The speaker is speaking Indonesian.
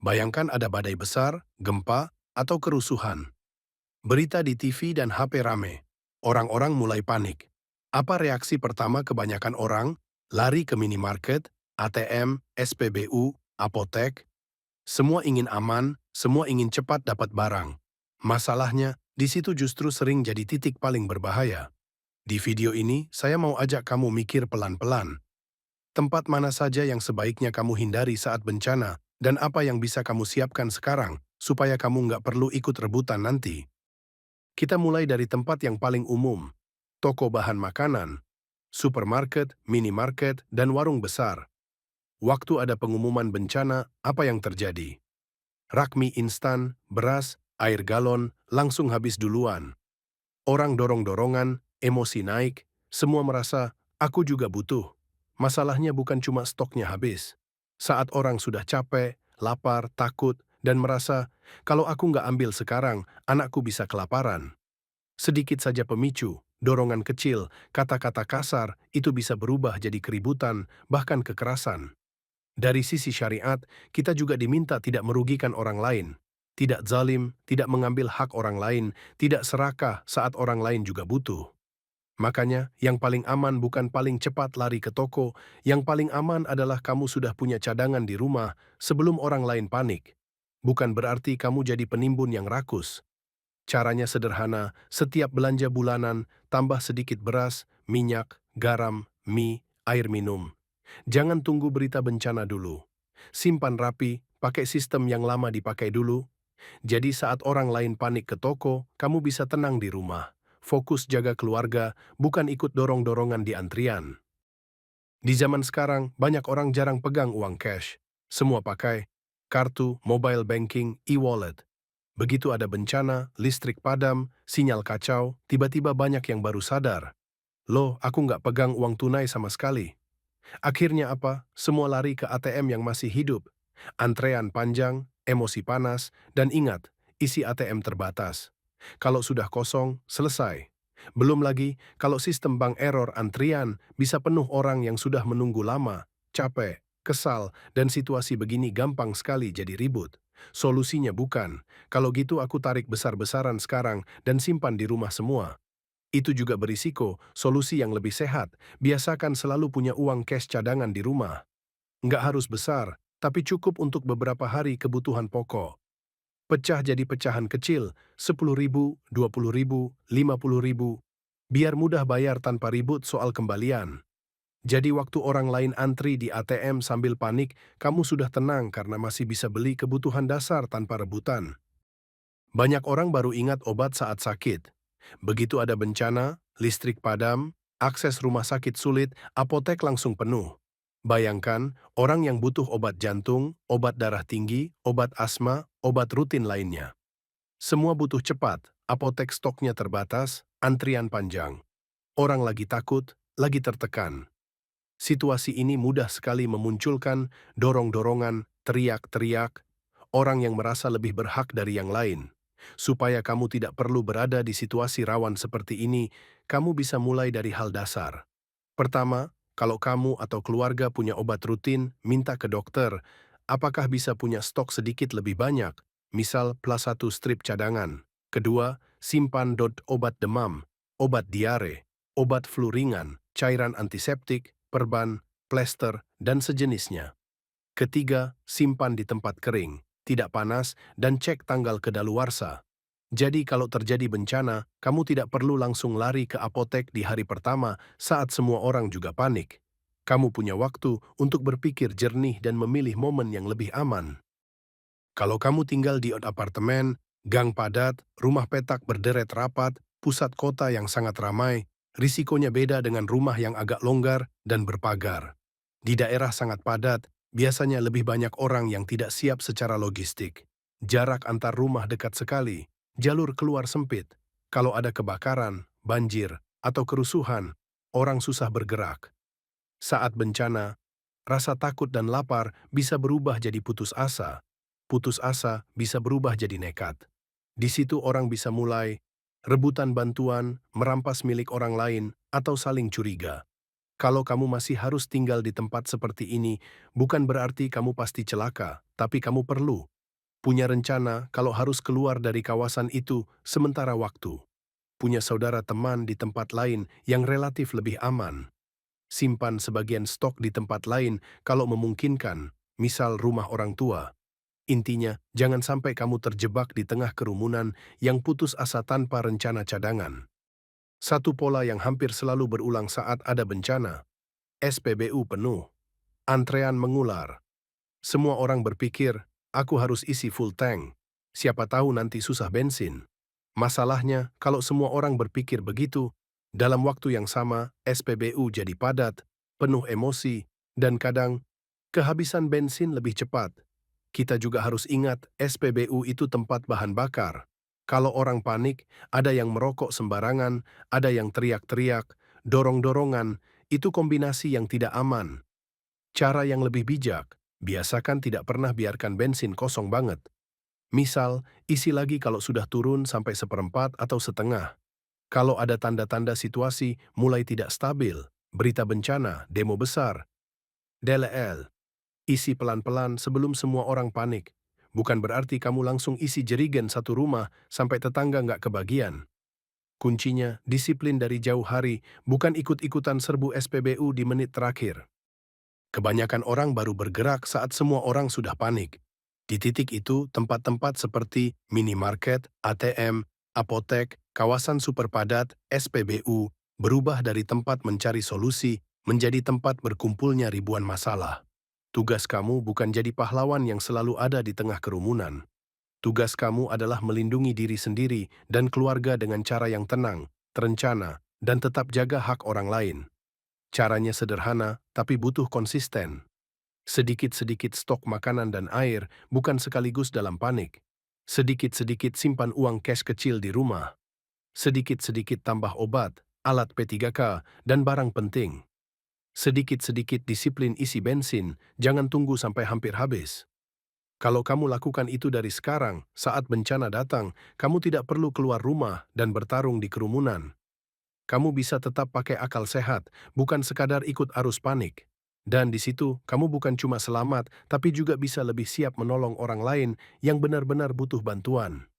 Bayangkan ada badai besar, gempa, atau kerusuhan. Berita di TV dan HP rame. Orang-orang mulai panik. Apa reaksi pertama kebanyakan orang? Lari ke minimarket, ATM, SPBU, apotek. Semua ingin aman, semua ingin cepat dapat barang. Masalahnya, di situ justru sering jadi titik paling berbahaya. Di video ini, saya mau ajak kamu mikir pelan-pelan. Tempat mana saja yang sebaiknya kamu hindari saat bencana, dan apa yang bisa kamu siapkan sekarang, supaya kamu nggak perlu ikut rebutan nanti. Kita mulai dari tempat yang paling umum, toko bahan makanan, supermarket, minimarket, dan warung besar. Waktu ada pengumuman bencana, apa yang terjadi? Rak mie instan, beras, air galon, langsung habis duluan. Orang dorong-dorongan, emosi naik, semua merasa, aku juga butuh. Masalahnya bukan cuma stoknya habis. Saat orang sudah capek, lapar, takut, dan merasa, kalau aku nggak ambil sekarang, anakku bisa kelaparan. Sedikit saja pemicu, dorongan kecil, kata-kata kasar, itu bisa berubah jadi keributan, bahkan kekerasan. Dari sisi syariat, kita juga diminta tidak merugikan orang lain, tidak zalim, tidak mengambil hak orang lain, tidak serakah saat orang lain juga butuh. Makanya, yang paling aman bukan paling cepat lari ke toko, yang paling aman adalah kamu sudah punya cadangan di rumah sebelum orang lain panik. Bukan berarti kamu jadi penimbun yang rakus. Caranya sederhana, setiap belanja bulanan, tambah sedikit beras, minyak, garam, mie, air minum. Jangan tunggu berita bencana dulu. Simpan rapi, pakai sistem yang lama dipakai dulu. Jadi saat orang lain panik ke toko, kamu bisa tenang di rumah. Fokus jaga keluarga, bukan ikut dorong-dorongan di antrian. Di zaman sekarang, banyak orang jarang pegang uang cash. Semua pakai kartu, mobile banking, e-wallet. Begitu ada bencana, listrik padam, sinyal kacau, tiba-tiba banyak yang baru sadar. Loh, aku nggak pegang uang tunai sama sekali. Akhirnya apa? Semua lari ke ATM yang masih hidup. Antrean panjang, emosi panas, dan ingat, isi ATM terbatas. Kalau sudah kosong, selesai. Belum lagi, kalau sistem bank error antrian, bisa penuh orang yang sudah menunggu lama, capek, kesal, dan situasi begini gampang sekali jadi ribut. Solusinya bukan, kalau gitu aku tarik besar-besaran sekarang dan simpan di rumah semua. Itu juga berisiko, solusi yang lebih sehat, biasakan selalu punya uang cash cadangan di rumah. Nggak harus besar, tapi cukup untuk beberapa hari kebutuhan pokok. Pecah jadi pecahan kecil, 10.000, 20.000, 50.000. Biar mudah bayar tanpa ribut soal kembalian. Jadi waktu orang lain antri di ATM sambil panik, kamu sudah tenang karena masih bisa beli kebutuhan dasar tanpa rebutan. Banyak orang baru ingat obat saat sakit. Begitu ada bencana, listrik padam, akses rumah sakit sulit, apotek langsung penuh. Bayangkan, orang yang butuh obat jantung, obat darah tinggi, obat asma, obat rutin lainnya. Semua butuh cepat, apotek stoknya terbatas, antrian panjang. Orang lagi takut, lagi tertekan. Situasi ini mudah sekali memunculkan dorong-dorongan, teriak-teriak, orang yang merasa lebih berhak dari yang lain. Supaya kamu tidak perlu berada di situasi rawan seperti ini, kamu bisa mulai dari hal dasar. Pertama, kalau kamu atau keluarga punya obat rutin, minta ke dokter, apakah bisa punya stok sedikit lebih banyak, misal plus satu strip cadangan. Kedua, simpan obat demam, obat diare, obat flu ringan, cairan antiseptik, perban, plester, dan sejenisnya. Ketiga, simpan di tempat kering, tidak panas, dan cek tanggal kedaluarsa. Jadi kalau terjadi bencana, kamu tidak perlu langsung lari ke apotek di hari pertama saat semua orang juga panik. Kamu punya waktu untuk berpikir jernih dan memilih momen yang lebih aman. Kalau kamu tinggal di apartemen, gang padat, rumah petak berderet rapat, pusat kota yang sangat ramai, risikonya beda dengan rumah yang agak longgar dan berpagar. Di daerah sangat padat, biasanya lebih banyak orang yang tidak siap secara logistik. Jarak antar rumah dekat sekali, jalur keluar sempit. Kalau ada kebakaran, banjir, atau kerusuhan, orang susah bergerak. Saat bencana, rasa takut dan lapar bisa berubah jadi putus asa. Putus asa bisa berubah jadi nekat. Di situ orang bisa mulai rebutan bantuan, merampas milik orang lain, atau saling curiga. Kalau kamu masih harus tinggal di tempat seperti ini, bukan berarti kamu pasti celaka, tapi kamu perlu Punya rencana kalau harus keluar dari kawasan itu sementara waktu. Punya saudara teman di tempat lain yang relatif lebih aman. Simpan sebagian stok di tempat lain kalau memungkinkan, misal rumah orang tua. Intinya, jangan sampai kamu terjebak di tengah kerumunan yang putus asa tanpa rencana cadangan. Satu pola yang hampir selalu berulang saat ada bencana. SPBU penuh. Antrean mengular. Semua orang berpikir, aku harus isi full tank. Siapa tahu nanti susah bensin. Masalahnya, kalau semua orang berpikir begitu, dalam waktu yang sama, SPBU jadi padat, penuh emosi, dan kadang kehabisan bensin lebih cepat. Kita juga harus ingat, SPBU itu tempat bahan bakar. Kalau orang panik, ada yang merokok sembarangan, ada yang teriak-teriak, dorong-dorongan, itu kombinasi yang tidak aman. Cara yang lebih bijak, biasakan tidak pernah biarkan bensin kosong banget. Misal, isi lagi kalau sudah turun sampai seperempat atau setengah. Kalau ada tanda-tanda situasi mulai tidak stabil, berita bencana, demo besar, DLL, isi pelan-pelan sebelum semua orang panik. Bukan berarti kamu langsung isi jerigen satu rumah sampai tetangga nggak kebagian. Kuncinya, disiplin dari jauh hari, bukan ikut-ikutan serbu SPBU di menit terakhir. Kebanyakan orang baru bergerak saat semua orang sudah panik. Di titik itu, tempat-tempat seperti minimarket, ATM, apotek, kawasan super padat, SPBU, berubah dari tempat mencari solusi menjadi tempat berkumpulnya ribuan masalah. Tugas kamu bukan jadi pahlawan yang selalu ada di tengah kerumunan. Tugas kamu adalah melindungi diri sendiri dan keluarga dengan cara yang tenang, terencana, dan tetap jaga hak orang lain. Caranya sederhana, tapi butuh konsisten. Sedikit-sedikit stok makanan dan air, bukan sekaligus dalam panik. Sedikit-sedikit simpan uang cash kecil di rumah. Sedikit-sedikit tambah obat, alat P3K, dan barang penting. Sedikit-sedikit disiplin isi bensin, jangan tunggu sampai hampir habis. Kalau kamu lakukan itu dari sekarang, saat bencana datang, kamu tidak perlu keluar rumah dan bertarung di kerumunan. Kamu bisa tetap pakai akal sehat, bukan sekadar ikut arus panik. Dan di situ, kamu bukan cuma selamat, tapi juga bisa lebih siap menolong orang lain yang benar-benar butuh bantuan.